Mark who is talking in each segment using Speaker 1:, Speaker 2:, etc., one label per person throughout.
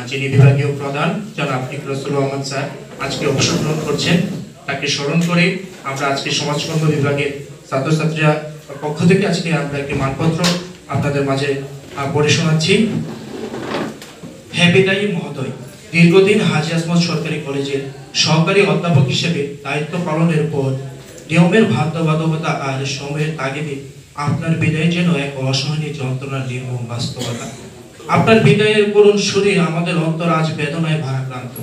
Speaker 1: যিনি বিভাগীয় প্রধান জনাব ইকরাসুল রহমান স্যার আজকে অবসর গ্রহণ করছেন, তাকে স্মরণ করে আমরা আজকে সমাজকর্ম বিভাগের ছাত্রছাত্রীরা পক্ষ থেকে আজকে আমরা একটি মানপত্র আপনাদের মাঝে পড়ে শোনাচ্ছি। হে বিদায়ী মহোদয়, দীর্ঘদিন হাজী আসমত সরকারি কলেজের সহকারী অধ্যাপক হিসেবে দায়িত্ব পালনের পর নিয়মের বাধ্যবাধকতা আর সময়ের তাগিদে আপনার বিদায় যেন এক অসহনীয় যন্ত্রণার নির্মম বাস্তবতা। আপনার বিদায়ের করুণ সুরে আমাদের অন্তর আজ বেদনায় ভারাক্রান্ত,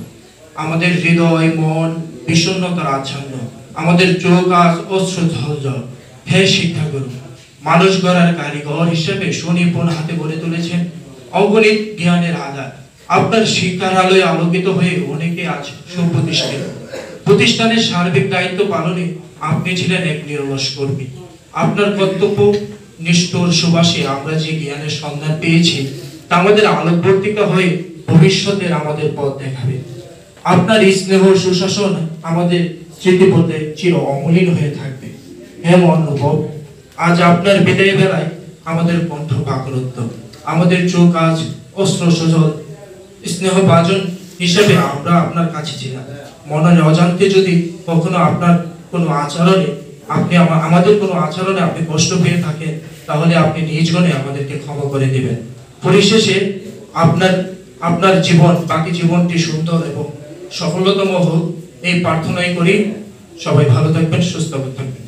Speaker 1: আমাদের হৃদয় মন বিষণ্ণতার আচ্ছন্ন, আমাদের চোখ আজ অশ্রু ঝলঝল। হে শিক্ষাগুরু, মানুষ গড়ার কারিগর হিসেবে সুনিপুণ হাতে গড়ে তুলেছেন অগণিত জ্ঞানের আধার। আপনার শিক্ষার আলোয় আলোকিত হয়ে অনেকে আজ সুপ্রতিষ্ঠিত। প্রতিষ্ঠানের সার্বিক দায়িত্ব পালনে আপনি ছিলেন এক নিরলস কর্মী। আপনার কর্তব্য নিষ্ঠুর সুবাসে আমরা যে জ্ঞানের সন্ধান পেয়েছি তা আমাদের আলোকবর্তিকা হয়ে ভবিষ্যতের আমাদের পথ দেখাবে। আপনার স্নেহ সুশাসন আমাদের স্মৃতিপথে চির অমলিন হয়ে থাকবে। হে মহানুভব, আজ আপনার বিদায় বেলায় আমাদের কণ্ঠ কাকরুদ্ধ, আমাদের চোখ আজ অস্ত্র সজল। স্নেহভাজন হিসেবে আমরা আপনার কাছে ছিলাম। মনের অজান্তে যদি কখনো আপনার কোনো আচরণে আমাদের কোনো আচরণে আপনি কষ্ট পেয়ে থাকেন, তাহলে আপনি নিজ গুণে আমাদেরকে ক্ষমা করে দিবেন। পরিশেষে আপনার জীবন, বাকি জীবনটি সুন্দর এবং সফলতম হোক এই প্রার্থনাই করি। সবাই ভালো থাকবেন, সুস্থ থাকবেন।